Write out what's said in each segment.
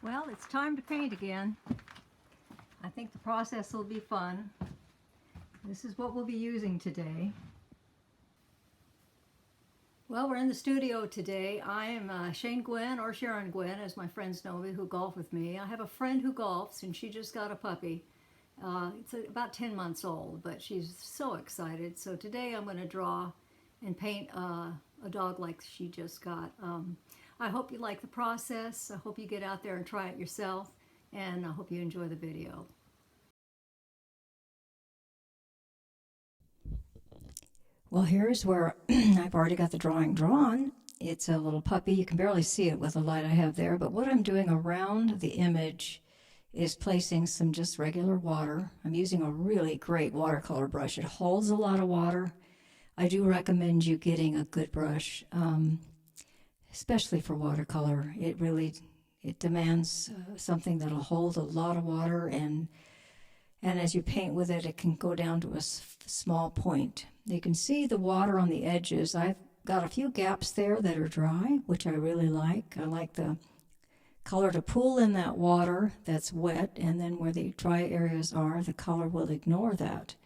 Well, it's time to paint again. I think the process will be fun. This is what we'll be using today. Well, we're in the studio today. I am Shane Guinn, or Sharon Guinn, as my friends know me, who golf with me. I have a friend who golfs, and she just got a puppy. It's about 10 months old, but she's so excited. So today I'm going to draw and paint a dog like she just got. I hope you like the process. I hope you get out there and try it yourself, and I hope you enjoy the video. Well, here's where I've already got the drawing drawn. It's a little puppy. You can barely see it with the light I have there, but what I'm doing around the image is placing some just regular water. I'm using a really great watercolor brush. It holds a lot of water. I do recommend you getting a good brush, especially for watercolor. It demands something that'll hold a lot of water, and as you paint with it, it can go down to a small point. You can see the water on the edges. I've got a few gaps there that are dry, which I really like. I like the color to pool in that water that's wet, and then where the dry areas are, the color will ignore that.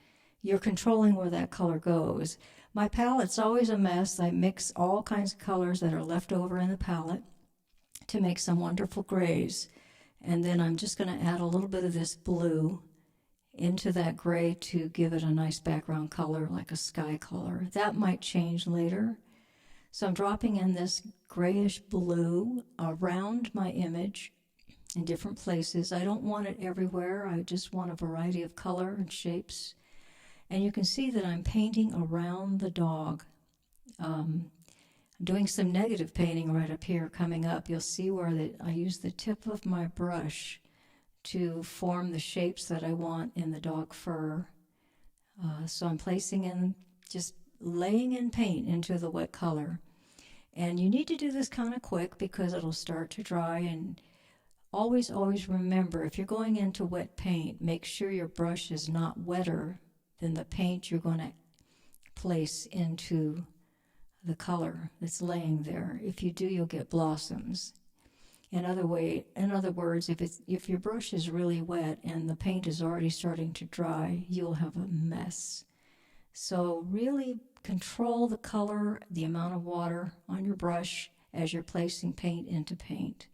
You're controlling where that color goes. My palette's always a mess. I mix all kinds of colors that are left over in the palette to make some wonderful grays. And then I'm just going to add a little bit of this blue into that gray to give it a nice background color, like a sky color. That might change later. So I'm dropping in this grayish blue around my image in different places. I don't want it everywhere. I just want a variety of color and shapes. And you can see that I'm painting around the dog. I'm doing some negative painting right up here coming up. You'll see where I use the tip of my brush to form the shapes that I want in the dog fur. So I'm placing in, just laying in paint into the wet color. And you need to do this kind of quick because it'll start to dry. And always remember, if you're going into wet paint, make sure your brush is not wetter than the paint you're going to place into the color that's laying there. If you do, you'll get blossoms. In other words, if your brush is really wet and the paint is already starting to dry, you'll have a mess. So really control the color, the amount of water on your brush as you're placing paint into paint.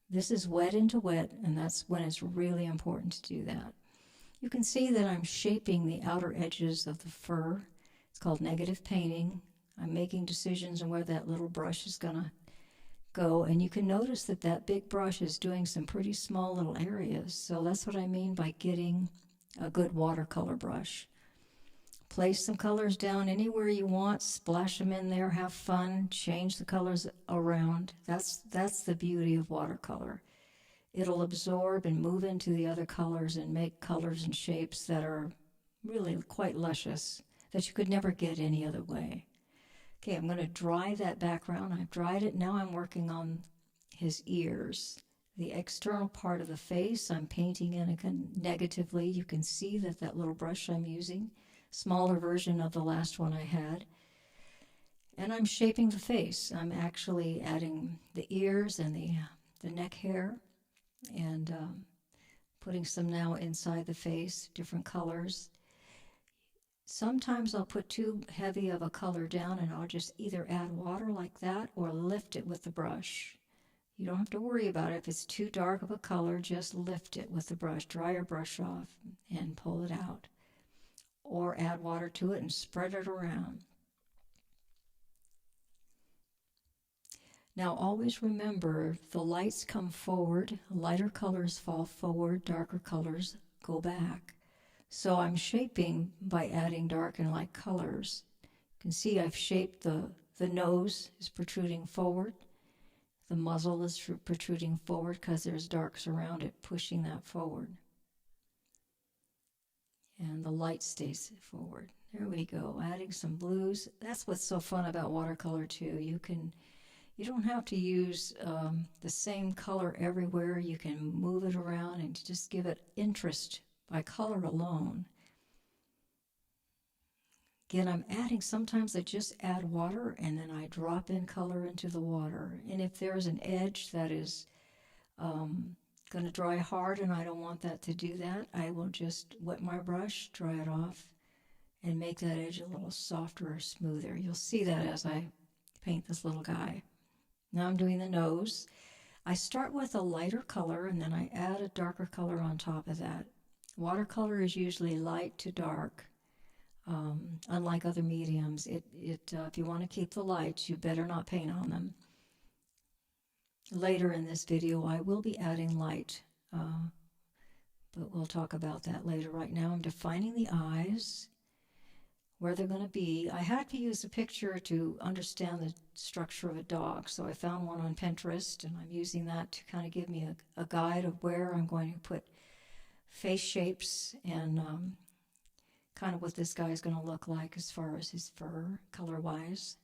This is wet into wet, and that's when it's really important to do that. You can see that I'm shaping the outer edges of the fur. It's called negative painting. I'm making decisions on where that little brush is going to go, and you can notice that that big brush is doing some pretty small little areas. So that's what I mean by getting a good watercolor brush. Place some colors down anywhere you want, splash them in there, have fun, change the colors around. That's the beauty of watercolor. It'll absorb and move into the other colors and make colors and shapes that are really quite luscious, that you could never get any other way. Okay, I'm going to dry that background. I've dried it. Now I'm working on his ears. The external part of the face, I'm painting in again negatively. You can see that little brush I'm using, smaller version of the last one I had. And I'm shaping the face. I'm actually adding the ears and the neck hair, and putting some now inside the face, different colors. Sometimes I'll put too heavy of a color down and I'll just either add water like that or lift it with the brush. You don't have to worry about it. If it's too dark of a color, just lift it with the brush. Dry your brush off and pull it out. Or add water to it and spread it around. Now always remember, the lights come forward, lighter colors fall forward, darker colors go back. So I'm shaping by adding dark and light colors. You can see I've shaped the nose is protruding forward. The muzzle is protruding forward because there's darks around it pushing that forward. And the light stays forward. There we go, adding some blues. That's what's so fun about watercolor too. You don't have to use the same color everywhere. You can move it around and just give it interest by color alone. Again, I'm adding, sometimes I just add water and then I drop in color into the water. And if there's an edge that is going to dry hard, and I don't want that to do that. I will just wet my brush, dry it off, and make that edge a little softer or smoother. You'll see that as I paint this little guy. Now I'm doing the nose. I start with a lighter color, and then I add a darker color on top of that. Watercolor is usually light to dark. Unlike other mediums, if you want to keep the lights, you better not paint on them. Later in this video, I will be adding light, but we'll talk about that later. Right now, I'm defining the eyes, where they're going to be. I had to use a picture to understand the structure of a dog, so I found one on Pinterest, and I'm using that to kind of give me a guide of where I'm going to put face shapes and kind of what this guy is going to look like as far as his fur, color-wise.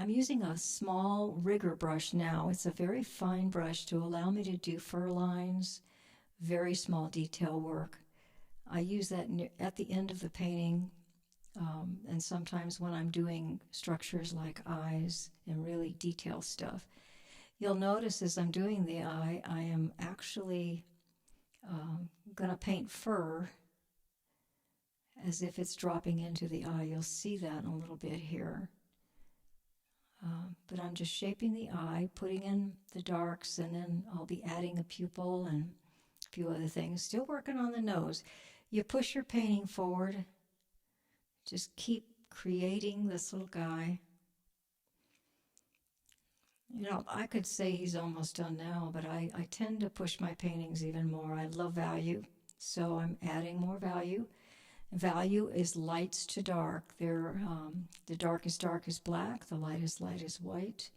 I'm using a small rigger brush now. It's a very fine brush to allow me to do fur lines, very small detail work. I use that at the end of the painting, and sometimes when I'm doing structures like eyes and really detailed stuff. You'll notice as I'm doing the eye, I am actually going to paint fur as if it's dropping into the eye. You'll see that in a little bit here. But I'm just shaping the eye, putting in the darks, and then I'll be adding a pupil and a few other things. Still working on the nose. You push your painting forward. Just keep creating this little guy. You know, I could say he's almost done now, but I tend to push my paintings even more. I love value, so I'm adding more value. Value is lights to dark. The dark is black, the light is white.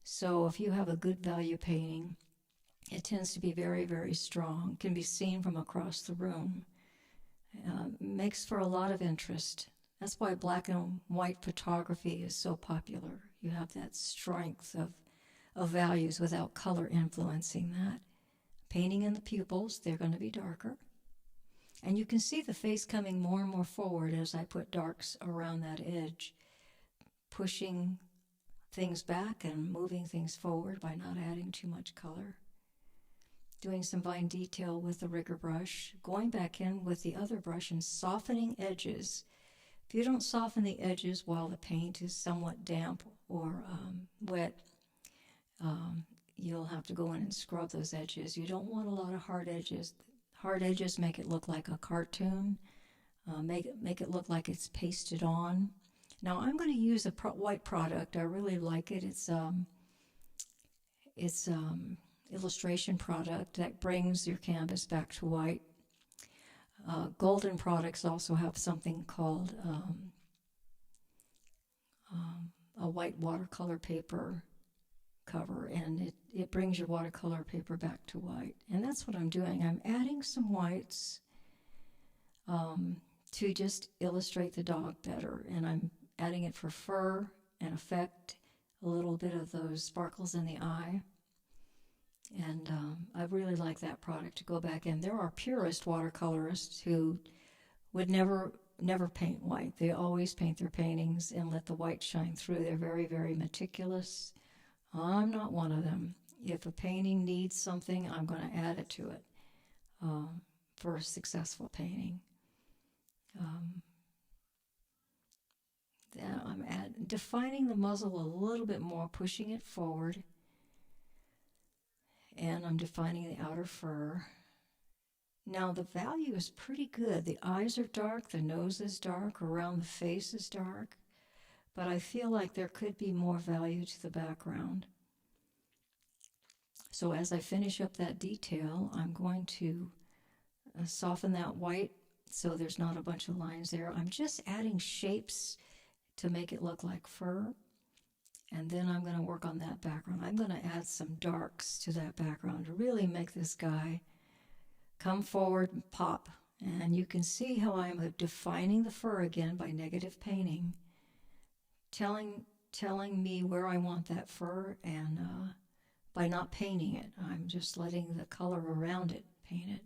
So if you have a good value painting, it tends to be very, very strong. Can be seen from across the room. Makes for a lot of interest. That's why black and white photography is so popular. You have that strength of values without color influencing that. Painting in the pupils, they're going to be darker. And you can see the face coming more and more forward as I put darks around that edge, pushing things back and moving things forward by not adding too much color. Doing some fine detail with the rigger brush, going back in with the other brush and softening edges. If you don't soften the edges while the paint is somewhat damp or wet, you'll have to go in and scrub those edges. You don't want a lot of hard edges. Hard edges make it look like a cartoon, make it look like it's pasted on. Now I'm going to use a white product. I really like it. It's illustration product that brings your canvas back to white. Golden products also have something called a white watercolor paper cover, and it brings your watercolor paper back to white. And that's what I'm doing. I'm adding some whites to just illustrate the dog better, and I'm adding it for fur and effect a little bit of those sparkles in the eye. And I really like that product to go back in. There are purist watercolorists who would never paint white. They always paint their paintings and let the white shine through. They're very, very meticulous. I'm not one of them. If a painting needs something, I'm going to add it to it for a successful painting. Then I'm defining the muzzle a little bit more, pushing it forward. And I'm defining the outer fur. Now the value is pretty good. The eyes are dark, the nose is dark, around the face is dark. But I feel like there could be more value to the background. So as I finish up that detail, I'm going to soften that white so there's not a bunch of lines there. I'm just adding shapes to make it look like fur. And then I'm going to work on that background. I'm going to add some darks to that background to really make this guy come forward and pop. And you can see how I'm defining the fur again by negative painting, telling me where I want that fur, and by not painting it, I'm just letting the color around it paint it.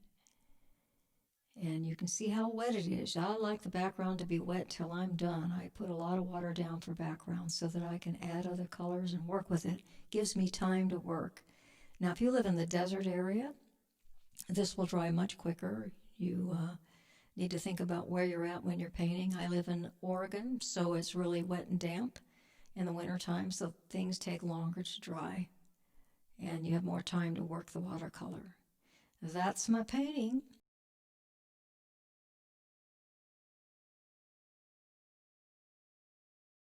And you can see how wet it is. I like the background to be wet till I'm done. I put a lot of water down for background so that I can add other colors and work with it. Gives me time to work. Now, if you live in the desert area, this will dry much quicker. You need to think about where you're at when you're painting. I live in Oregon, so it's really wet and damp in the wintertime, so things take longer to dry, and you have more time to work the watercolor. That's my painting.